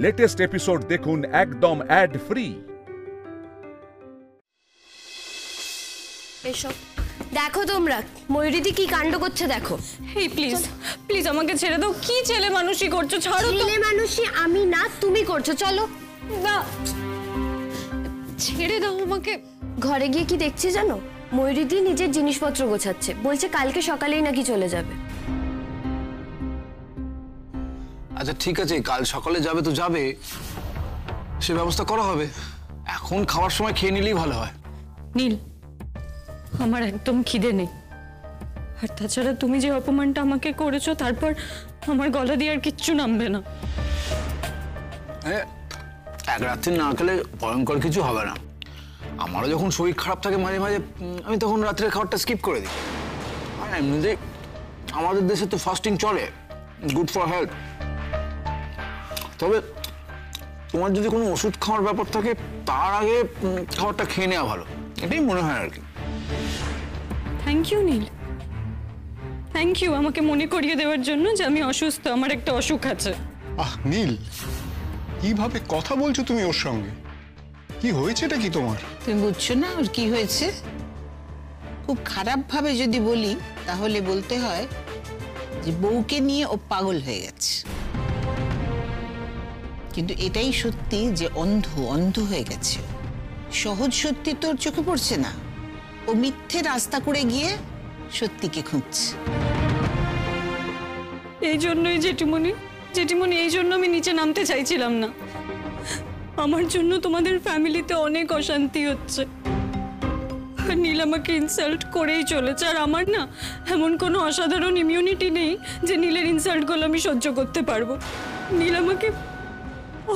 Latest episode দেখুন একদম add free. এসো দেখো তোমরা ময়ূরীদি কি কাণ্ড করছে দেখো। এই প্লিজ প্লিজ আমাকে ছেড়ে দাও। কি ছেলে মানুষই করছো, ছাড়ো তো। ছেলে মানুষই আমি না, তুমি করছো। চলো না, ছেড়ে দাও আমাকে। ঘরে গিয়ে কি দেখছি জানো? ময়ূরীদি নিজের জিনিসপত্র গোছাচ্ছে, বলছে কালকে সকালেই নাকি চলে যাবে। আচ্ছা ঠিক আছে, কাল সকালে যাবে তো যাবে, সে ব্যবস্থা করা হবে। এখন খাওয়ার সময় খেয়ে নিলেই ভালো হয়। নীল, আমার একদম খিদে নেই। আর তাছাড়া তুমি যে অপমানটা আমাকে করেছো, তারপর আমার গলা দিয়ে আর কিচ্ছু নামবে না। এক রাত্রি না খেলে ভয়ঙ্কর কিছু হবে না। আমারও যখন শরীর খারাপ থাকে মাঝে মাঝে, আমি তখন রাত্রের খাবারটা স্কিপ করে দিই। আর এমনিতে আমাদের দেশে তো ফাস্টিং চলে, গুড ফর হেলথ। তবে তোমার যদি কোনো ওষুধ খাওয়ার ব্যাপার থাকে, তার আগে খাবারটা খেয়ে নেওয়া ভালো, এটাই মনে হয় আর কি। Thank you Neel, thank you আমাকে মনে করিয়ে দেওয়ার জন্য যে আমি অসুস্থ, আমার একটা অসুখ আছে। নীল, কিভাবে কথা বলছো তুমি ওর সঙ্গে? কি হয়েছেটা কি তোমার? তুমি বুঝছো না ওর কি হয়েছে? খুব খারাপ ভাবে যদি বলি তাহলে বলতে হয় যে বউকে নিয়ে ও পাগল হয়ে গেছে। কিন্তু এটাই সত্যি যে অন্ধ হয়ে গেছে। সহজ সত্যি তোর চোখে পড়ছে না, ও মিথ্যে রাস্তা করে গিয়ে সত্যিকে খুঁজছে। এই জন্যই জেঠিমণি, এই জন্য আমি নিচে নামতে চাইছিলাম না। আমার জন্য তোমাদের ফ্যামিলিতে অনেক অশান্তি হচ্ছে। নীল আমাকে ইনসাল্ট করেই চলেছে, আর আমার না এমন কোনো অসাধারণ ইমিউনিটি নেই যে নীলের ইনসাল্টগুলো আমি সহ্য করতে পারবো। নীল আমাকে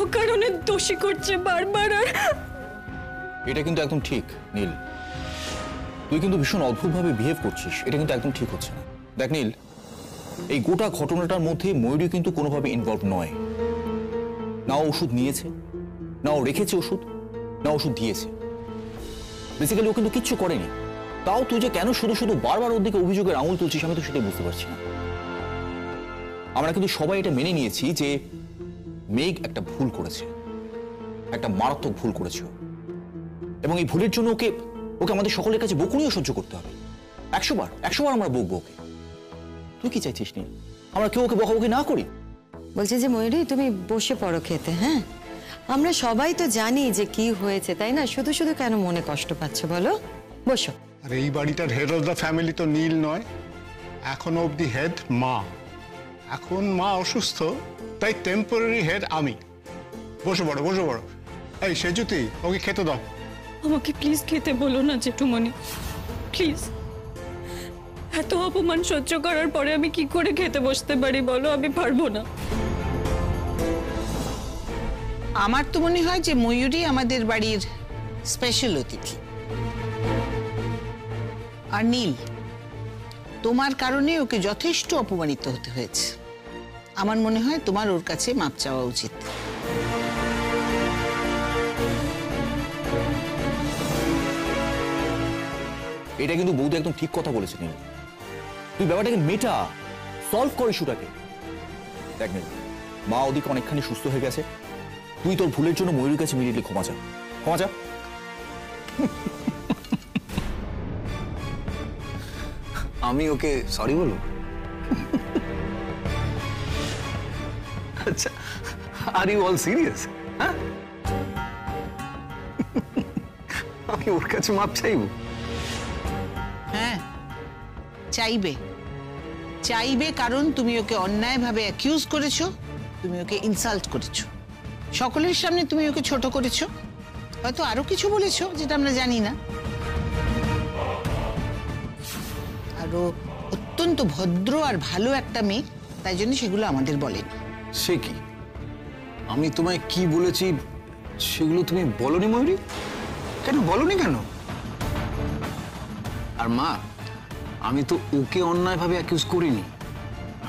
অকারণে দোষী করছে বারবার। আর এটা কিন্তু একদম ঠিক নীল, তুই কিন্তু ভীষণ অদ্ভুতভাবে বিহেভ করছিস, এটা কিন্তু একদম ঠিক হচ্ছে না। দেখ নীল, এই গোটা ঘটনাটার মধ্যে ময়ূরী কিন্তু কোনোভাবে ইনভলভ নয়। না ওষুধ নিয়েছে, না ও রেখেছে ওষুধ, না ওষুধ দিয়েছে। বেসিক্যালি ও কিন্তু কিচ্ছু করেনি। তাও তুই যে কেন শুধু শুধু বারবার ওর দিকে অভিযোগের আঙুল তুলছিস, আমি তো সেটাই বুঝতে পারছি না। আমরা কিন্তু সবাই এটা মেনে নিয়েছি যে মেঘ একটা ভুল করেছে, একটা মারাত্মক ভুল করেছে, এবং এই ভুলের জন্য ওকে আমাদের সকলের কাছে বকুনিও সহ্য করতে হবে। 100 বার আমরা বকবো ওকে। তুই কি চাইছিস নীল, আমরা কেউ ওকে বকাবকি না করি? বলছে যে ময়ূরী তুমি বসে পড়ো খেতে। হ্যাঁ, আমরা সবাই তো জানি যে কি হয়েছে, তাই না? শুধু শুধু কেন মনে কষ্ট পাচ্ছ বলো? বসো। আর এই বাড়িটার হেড অফ দ্য ফ্যামিলি তো নীল নয়, এখনো অব্দি হেড মা। এখন মা অসুস্থ, তাই টেম্পোরারি হেড আমি। বসে পড়ো, বসে পড়ো। এই সেজুতি, ওকে খেতে দাও। আমাকে প্লিজ খেতে বলো না জেঠুমণি, প্লিজ। এত অপমান সহ্য করার পরে আমি কি করে খেতে বসতে পারি বলো? আমি পারবো না। আমার তো মনে হয় যে ময়ূরী আমাদের বাড়ির স্পেশাল অতিথি। আর নীল, তোমার কারণে ওকে যথেষ্ট অপমানিত হতে হয়েছে। আমার মনে হয় তোমার ওর কাছে মাপ চাওয়া উচিত। এটা কিন্তু বৌদি একদম ঠিক কথা বলেছে নীল। তুই ব্যাপারটাকে মেটা, সলভ কর ইস্যুটাকে। দেখ নীল, মা ওদিকে অনেকখানি সুস্থ হয়ে গেছে, তুই তোর ভুলের জন্য ময়ূরীর কাছে ইমিডিয়েটলি ক্ষমা চা। আমি ওকে সরি বলবো? আচ্ছা, আর ইউ অল সিরিয়াস? হ্যাঁ, আমি ওর কাছে মাপ চাইবো? হ্যাঁ চাইবে, কারণ তুমি ওকে অন্যায়ভাবে অ্যাকিউজ করেছো, তুমি ওকে ইনসাল্ট করেছো, সকলের সামনে তুমি ওকে ছোট করেছো, হয়তো আরো কিছু বলেছো যেটা আমরা জানি না। আরো অত্যন্ত ভদ্র আর ভালো একটা মেয়ে, তাই জন্য সেগুলো আমাদের বলেনি। সে কি, আমি তোমায় কি বলেছি সেগুলো তুমি বলনি ময়ূরী? কেন বলনি কেন? আর মা, আমি তো ওকে অন্যায়ভাবে অ্যাকিউজ করিনি,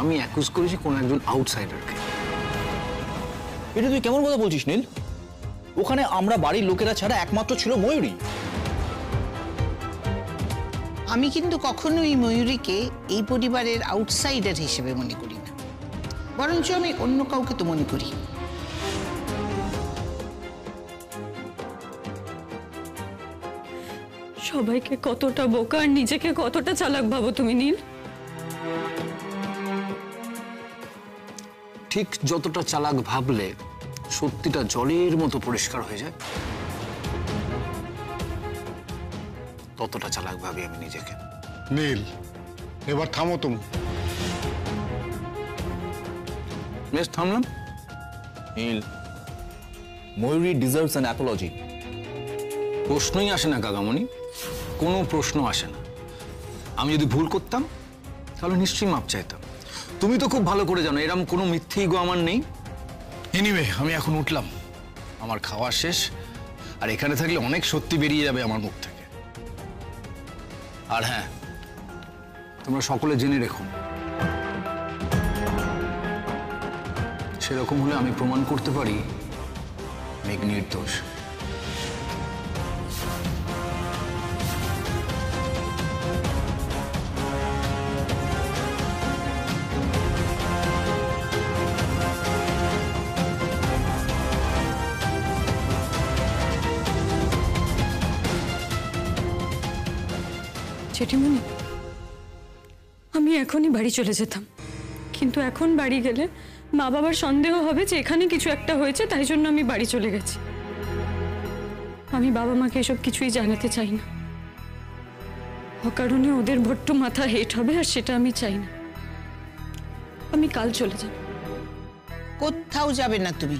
আমি অ্যাকিউজ করেছি কোন একজন আউটসাইডারকে। এটা তুই কেমন কথা বলছিস নীল? ওখানে আমরা বাড়ির লোকেরা ছাড়া একমাত্র ছিল ময়ূরী। আমি কিন্তু কখনোই ময়ূরীকে এই পরিবারের আউটসাইডার হিসেবে মনে করি না, বরঞ্চ আমি অন্য কাউকে তো মনে করি। সবাইকে কতটা বোকা আর নিজেকে কতটা চালাক ভাবো তুমি নীল। ঠিক যতটা চালাক ভাবলে সত্যিটা জলের মতো পরিষ্কার হয়ে যায়, ততটা চালাক ভাবি আমি নিজেকে। নীল, এবার থামো তুমি। বেশ, থামলাম। নীল, ময়ূরী ডিজার্ভস অ্যান অ্যাপোলজি। প্রশ্নই আসে না কাকামণি, কোনো প্রশ্ন আসে না। আমি যদি ভুল করতাম তাহলে নিশ্চয়ই মাপ চাইতাম। তুমি তো খুব ভালো করে জানো এরকম কোনো মিথ্যে ইগো আমার নেই। এনিওয়ে, আমি এখন উঠলাম, আমার খাওয়া শেষ, আর এখানে থাকলে অনেক সত্যি বেরিয়ে যাবে আমার মুখ থেকে। আর হ্যাঁ, তোমরা সকলে জেনে রেখো, সেরকম হলে আমি প্রমাণ করতে পারি মেঘ নির্দোষ। জেঠিমণি, আমি এখনই বাড়ি চলে যেতাম, কিন্তু এখন বাড়ি গেলে মা বাবার সন্দেহ হবে যে এখানে কিছু একটা হয়েছে, তাই জন্য আমি বাড়ি চলে গেছি। আমি বাবা মাকে এসব কিছুই জানাতে চাই না, অকারণে ওদের ভট্ট মাথা হেট হবে, আর সেটা আমি চাই না। আমি কাল চলে যাব। কোথাও যাবে না তুমি,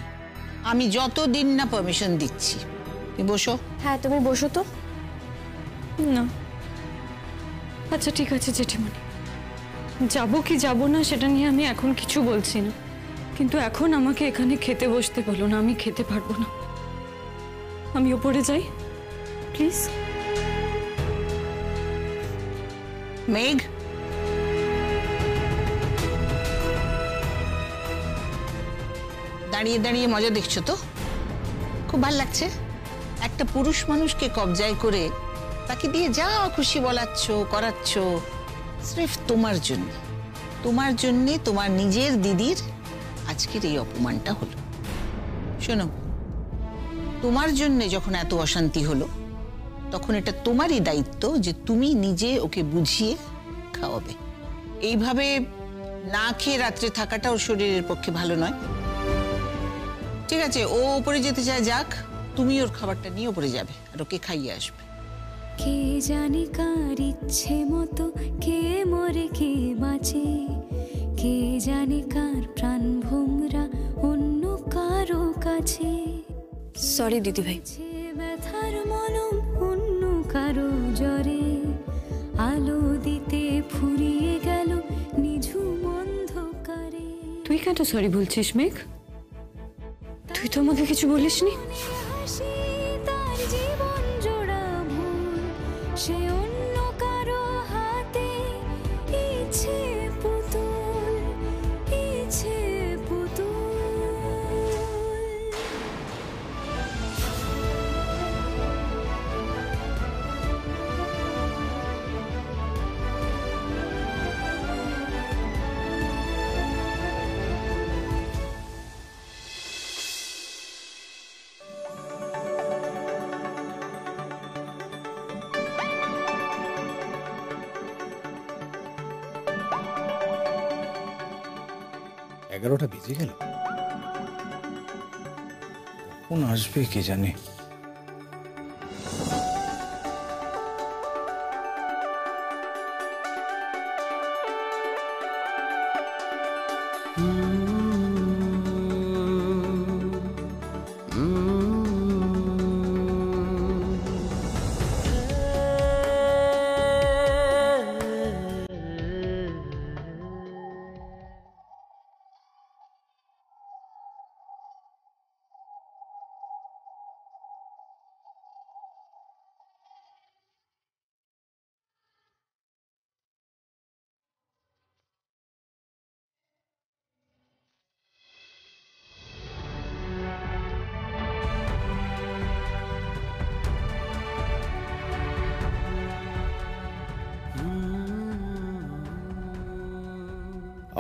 আমি যতদিন না পারমিশন দিচ্ছি। তুমি বসো। হ্যাঁ তুমি বসো তো। না, আচ্ছা ঠিক আছে জেঠিমণি, যাবো কি যাবো না সেটা নিয়ে আমি এখন কিছু বলছি না, কিন্তু এখন আমাকে এখানে খেতে বসতে বলো না, আমি খেতে পারবো না। আমি ওপরে যাই প্লিজ। মেঘ, দাঁড়িয়ে দাঁড়িয়ে মজা দেখছো তো? খুব ভালো লাগছে। একটা পুরুষ মানুষকে কবজায় করে তাকে দিয়ে যা খুশি বলাচ্ছ করাচ্ছ, স্রেফ তোমার জন্য। তোমার জন্যে তোমার নিজের দিদির আজকের এই অপমানটা হলো। শোনো, তোমার জন্যে যখন এত অশান্তি হলো, তখন এটা তোমারই দায়িত্ব যে তুমি নিজে ওকে বুঝিয়ে খাওয়াবে। এইভাবে না খেয়ে রাত্রে থাকাটা ওর শরীরের পক্ষে ভালো নয়। ঠিক আছে, ও উপরে যেতে চায় যাক, তুমি ওর খাবারটা নিয়ে উপরে যাবে আর ওকে খাইয়ে আসবে। কে জানি কার ইচ্ছে মতো কে মরে কে বাঁচে, কে জানি কার প্রাণ ভোমরা অন্য কারো কাছে। সরি দিদি ভাই। ব্যথার মলম অন্য কারো জ্বরে, আলো দিতে ফুরিয়ে গেল নিঝুম অন্ধকারে। তুই কেন সরি বলছিস মেঘ? তুই তো আমাকে কিছু বলিসনি। তার জীবন জোড়া ভুল, সে অন্য কারো হাতে ইচ্ছে পুতুল, ইচ্ছে পুতুল। এগারোটা বেজে গেল, কখন আসবে কে জানে।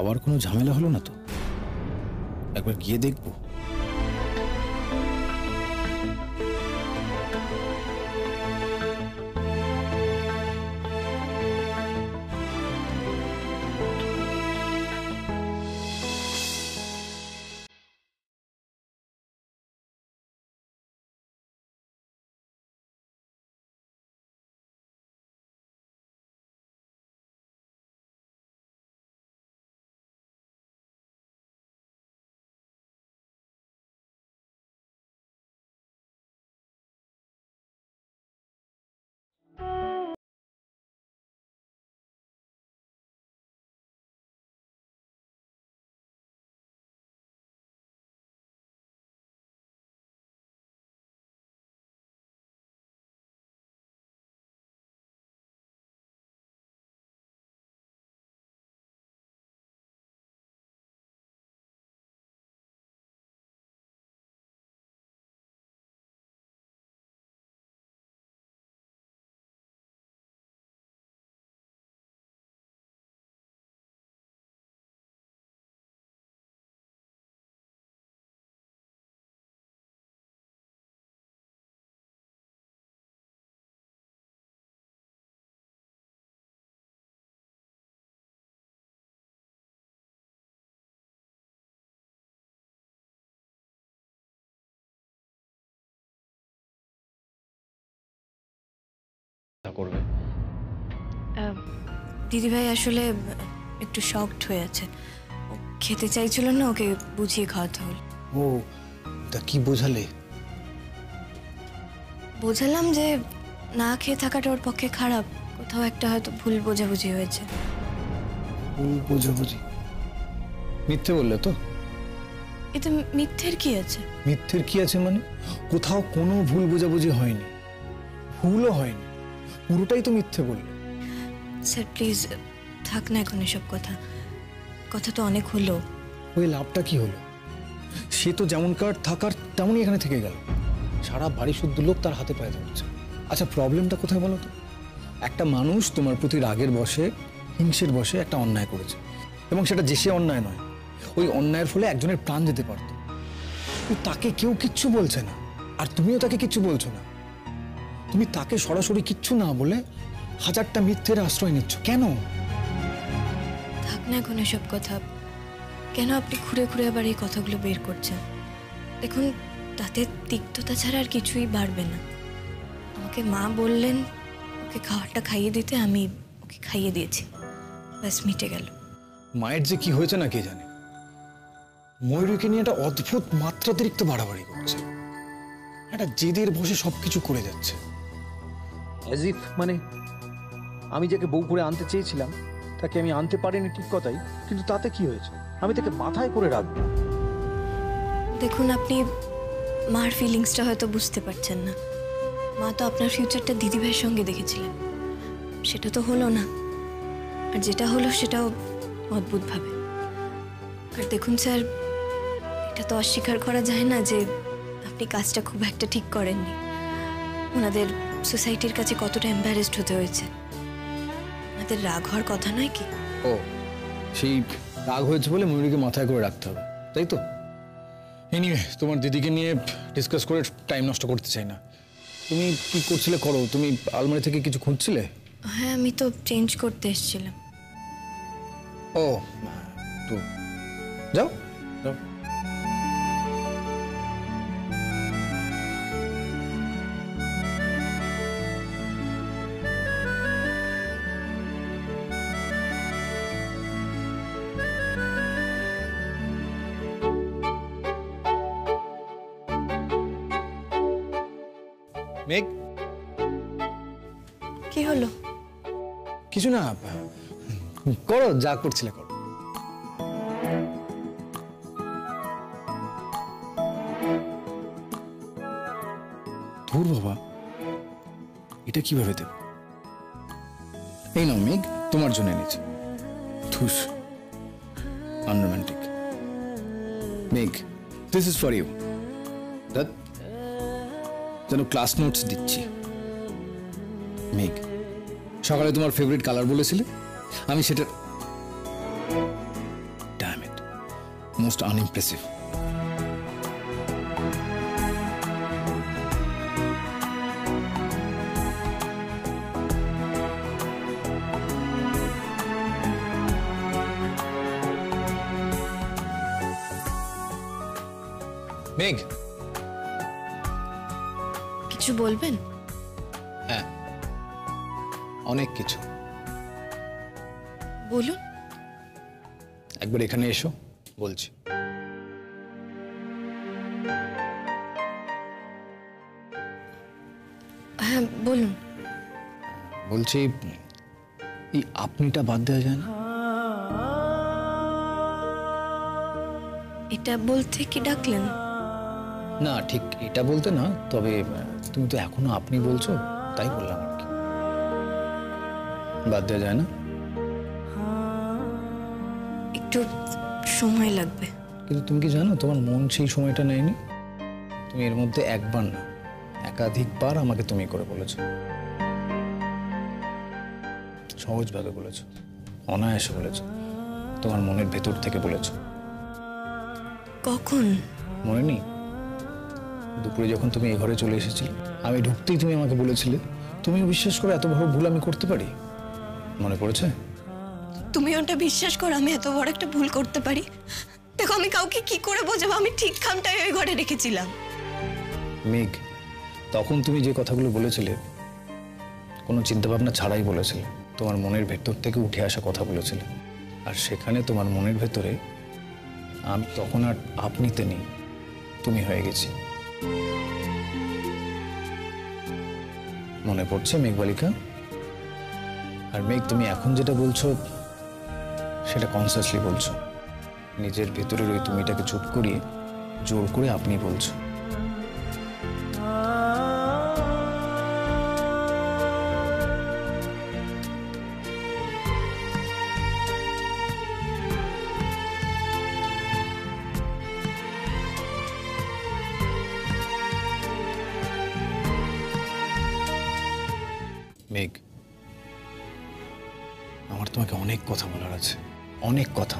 আবার কোনো ঝামেলা হলো না তো? একবার গিয়ে দেখবো। করবে। দিদিভাই আসলে একটু শকড হয়ে আছে, ও খেতে চাইছিল না, ওকে বুঝিয়ে খাওয়াতে হল। ও তা কি বোঝালে? বোঝালাম যে না খেয়ে থাকাটা ওর পক্ষে খারাপ, কোথাও একটা হয়তো ভুল বোঝাবুঝি হয়েছে। ভুল বোঝাবুঝি? মিথ্যে বললে তো? এতে মিথ্যের কি আছে? মিথ্যের কি আছে মানে? কোথাও কোনো ভুল বোঝাবুঝি হয়নি, ভুলও হয়নি, পুরোটাই তো মিথ্যে বললে। স্যার প্লিজ থাক না এখন এসব কথা, কথা তো অনেক হলো। ওই লাভটা কি হলো? সে তো যেমনকার থাকার তেমনই এখানে থেকে গেল, সারা বাড়ি শুদ্ধ লোক তার হাতে পায়ে ধরছে। আচ্ছা প্রবলেমটা কোথায় বলো তো? একটা মানুষ তোমার প্রতি রাগের বশে, হিংসের বশে একটা অন্যায় করেছে, এবং সেটা যে সে অন্যায় নয়, ওই অন্যায়ের ফলে একজনের প্রাণ যেতে পারত, তাকে কেউ কিচ্ছু বলছে না, আর তুমিও তাকে কিচ্ছু বলছো না। তুমি তাকে সরাসরি কিচ্ছু না বলে হাজারটা মিথ্যের আশ্রয় নিচ্ছ কেন? থাক না এখন এসব কথা, কেন আপনি ঘুরে ঘুরে আবার এই কথাগুলো বের করছেন? দেখুন তাতে তিক্ততা ছাড়া আর কিছুই বাড়বে না। আমাকে মা বললেন ওকে খাবারটা খাইয়ে দিতে, আমি ওকে খাইয়ে দিয়েছি, ব্যাস মিটে গেল। মায়ের যে কি হয়েছে না কে জানে, ময়ূরীকে নিয়ে একটা অদ্ভুত মাত্রাতিরিক্ত বাড়াবাড়ি করছে, একটা জেদের বসে সবকিছু করে যাচ্ছে। অ্যাজ ইফ মানে আমি যাকে বউ করে আনতে চেয়েছিলাম তাকে আমি আনতে পারিনি, ঠিক কথাই, কিন্তু তাতে কি হয়েছে? আমি তাকে মাথায় করে রাখবো। দেখুন আপনি মার ফিলিংসটা হয়তো বুঝতে পারছেন না। মা তো আপনার ফিউচারটা দিদিভাইয়ের সঙ্গে দেখেছিলেন, সেটা তো হলো না, আর যেটা হলো সেটাও অদ্ভুতভাবে। আর দেখুন স্যার, এটা তো অস্বীকার করা যায় না যে আপনি কাজটা খুব একটা ঠিক করেননি। ওনাদের সোসাইটির কাছে কতটা এম্বারেসড হতে হয়েছে, ওনাদের রাগ হওয়ার কথা নয় কি? ও সেই রাগ হয়েছে বলে ময়ূরীকে মাথায় করে রাখতে হবে, তাই তো? এনিওয়ে তোমার দিদিকে নিয়ে ডিসকাস করে টাইম নষ্ট করতে চাই না। তুমি কি করছিলে করো, তুমি আলমারি থেকে কিছু খুঁজছিলে? হ্যাঁ আমি তো চেঞ্জ করতে এসেছিলাম। ও তো যাও যাও। মেঘ, কি হলো? কিছু না, করো যা করছিলে করো। ধুর বাবা, এটা কিভাবে দেব? এই নাও মেঘ, তোমার জন্য এনেছি। ধুস, unromantic. Megh, this is for you. That যেন ক্লাস নোটস দিচ্ছি। মেঘ, সকালে তোমার ফেভারিট কালার বলেছিলে, আমি সেটা ড্যাম ইট, মোস্ট আনইমপ্রেসিভ। মেঘ, কিছু বলবেন? হ্যাঁ অনেক কিছু। বলুন। একবার এখানে এসো, বলছি। হ্যাঁ বলুন। বলছি এই আপনিটা বাদ দেওয়া যায় না? এটা বলতে কি ডাকলেন? না ঠিক এটা বলতে না, তবে তুমি তো এখনো আপনি বলছো, তাই বললাম আর কি। বাদ দেওয়া যায় না? একটু সময় লাগবে। কিন্তু তুমি কি জানো তোমার মন সেই সময়টা নেয়নি? তুমি এর মধ্যে একবার না একাধিকবার আমাকে তুমি করে বলেছো, সহজভাবে বলেছো, অনায়াসে বলেছো, তোমার মনের ভেতর থেকে বলেছো। কখন? মনে নেই? দুপুরে যখন তুমি এই ঘরে চলে এসেছিলে, আমি ঢুকতেই তুমি আমাকে বলেছিলে তুমিও বিশ্বাস করে এত বড় ভুল আমি করতে পারি। মনে পড়েছে? তুমি ওটা বিশ্বাস করো আমি এত বড় একটা ভুল করতে পারি? দেখো আমি কাউকে কি করে বোঝাবো, আমি ঠিক খামটাই ওই ঘরে রেখেছিলাম। মেঘ, তখন তুমি যে কথাগুলো বলেছিলে কোনো চিন্তাভাবনা ছাড়াই বলেছিলে, তোমার মনের ভেতর থেকে উঠে আসা কথা বলেছিলে। আর সেখানে তোমার মনের ভেতরে আমি তখন আর আপনিতে নেই, তুমি হয়ে গেছি। মনে পড়ছে মেঘবালিকা? আর মেঘ, তুমি এখন যেটা বলছো সেটা কনসিয়াসলি বলছো, নিজের ভেতরের ওই তুমিটাকে চুপ করিয়ে জোর করে আপনি বলছো। মেঘ, আমার তোমাকে অনেক কথা বলার আছে, অনেক কথা।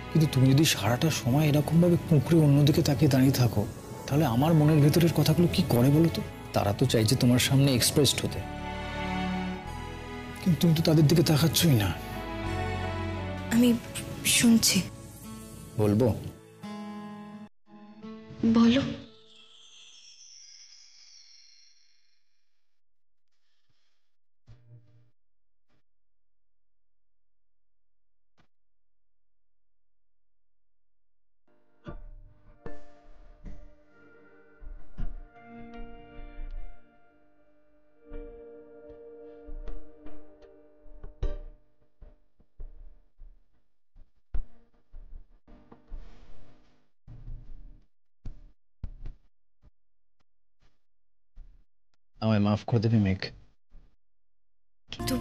কিন্তু তুমি যদি সারাটা সময় এরকম ভাবে কুঁকড়ে অন্যদিকে তাকিয়ে দাঁড়িয়ে থাকো, তাহলে আমার মনের ভেতরের কথাগুলো কি করে বলো তো? তারা তো চাইছে তোমার সামনে এক্সপ্রেসড হতে, কিন্তু তুমি তো তাদের দিকে তাকাচ্ছই না। আমি শুনছি। বলবো? বলো। আমায় মাফ করে দেবে মেঘ? কিন্তু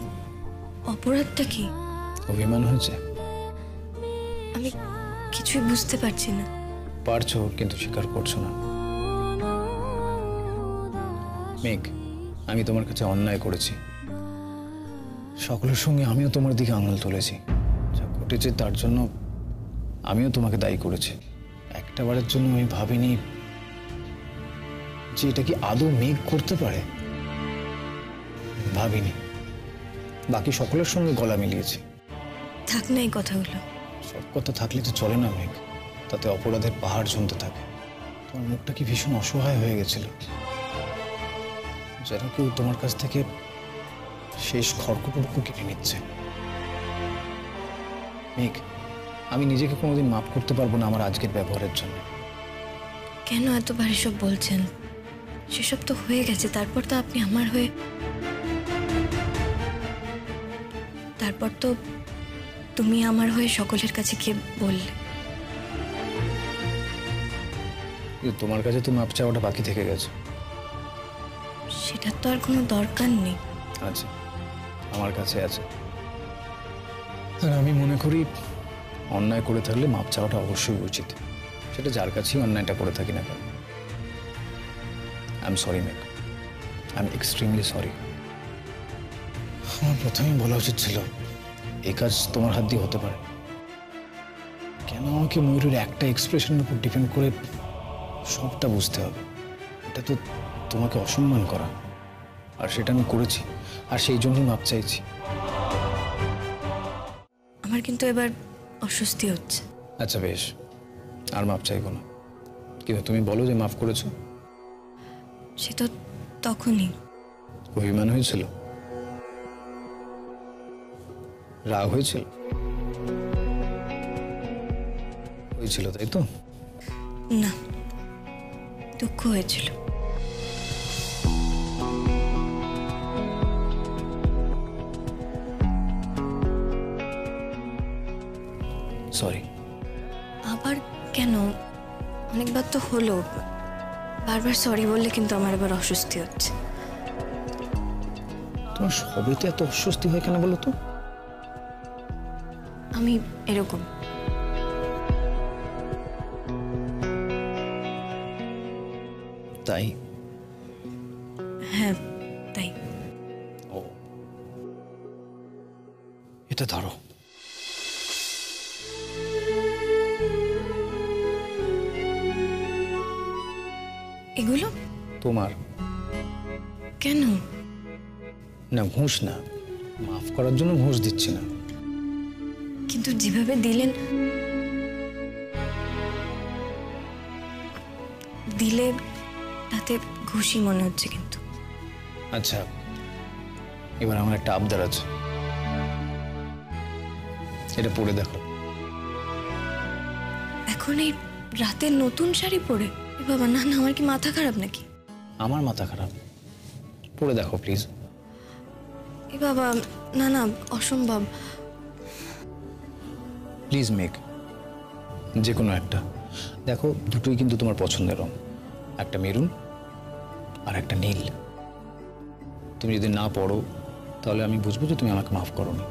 অপরাধটা কি? অভিমান হয়েছে? আমি কিছুই বুঝতে পারছি না। পারছো, কিন্তু স্বীকার করছো না। মেঘ, আমি তোমার কাছে অন্যায় করেছি, সকলের সঙ্গে আমিও তোমার দিকে আঙুল তুলেছি। যা ঘটেছে তার জন্য আমিও তোমাকে দায়ী করেছি। একটা বারের জন্য আমি ভাবিনি যে এটা কি আদৌ মেঘ করতে পারে, ভাবিনি। বাকি সকলের সঙ্গে গলা মিলিয়েছি। থাক না এই কথাগুলো। সব কথা থাকলে তো চলে না মেঘ, তাতে অপরাধের পাহাড় জমতে থাকে। তোমার মুখটা কি ভীষণ অসহায় হয়ে গেছিল, যেন কেউ তোমার কাছ থেকে শেষ খড়কুটুকু কেটে নিচ্ছে। মেঘ, আমি নিজেকে কোনোদিন মাফ করতে পারবো না আমার আজকের ব্যবহারের জন্য। কেন এতবার এসব বলছেন? সেসব তো হয়ে গেছে। তারপর তো আপনি আমার হয়ে, তারপর তো তুমি আমার হয়ে সকলের কাছে গিয়ে বললে। তোমার কাছে তো মাপ চাওয়াটা বাকি থেকে গেছে। সেটার তো আর কোনো দরকার নেই। আছে, আমার কাছে আছে। আর আমি মনে করি অন্যায় করে থাকলে মাপ চাওয়াটা অবশ্যই উচিত, সেটা যার কাছেই অন্যায়টা করে থাকি না কেন। আই এম সরি মেঘ, আই এম এক্সট্রিমলি সরি। আমার প্রথমেই বলা উচিত ছিল এই কাজ তোমার হাত দিয়ে হতে পারে। কেন আমাকে ময়ূরের একটা এক্সপ্রেশনের উপর ডিপেন্ড করে সবটা বুঝতে হবে? এটা তো তোমাকে অসম্মান করা, আর সেটা আমি করেছি, আর সেই জন্যই মাপ চাইছি। আমার কিন্তু এবার অস্বস্তি হচ্ছে। আচ্ছা বেশ, আর মাপ চাইবো না। কিন্তু তুমি বলো যে মাফ করেছো। সে তো তখনই। অভিমান হয়েছিল, রাগ হয়েছিল, হয়েছিল তাই তো? না, দুঃখ হয়েছিল। সরি। আবার কেন? অনেকবার তো হলো। বারবার সরি বললে কিন্তু আমার এবার অস্বস্তি হচ্ছে। তোমার সবেতে এত অস্বস্তি হয় কেন বলো তো? আমি এরকম। তাই? হ্যাঁ, তাই। ও, এটা ধরো। এগুলো তোমার। কেন? না, ঘুষ না, মাফ করার জন্য ঘুষ দিচ্ছি না। কিন্তু যেভাবে দিলেন, দিলে তাতে ঘুষি মনে হচ্ছে। কিন্তু আচ্ছা, এবার আমার একটা আবদার আছে, এটা পরে দেখো। এখন এই রাতে নতুন শাড়ি পরে? এ বাবা, না না, আমার কি মাথা খারাপ নাকি? আমার মাথা খারাপ, পরে দেখো প্লিজ। এ বাবা, না না, অসম্ভব। প্লিজ মেক, যে কোনো একটা দেখো, দুটোই কিন্তু তোমার পছন্দের রং, একটা মেরুন আর একটা নীল। তুমি যদি না পড়ো তাহলে আমি বুঝবো যে তুমি আমাকে মাফ করোনি।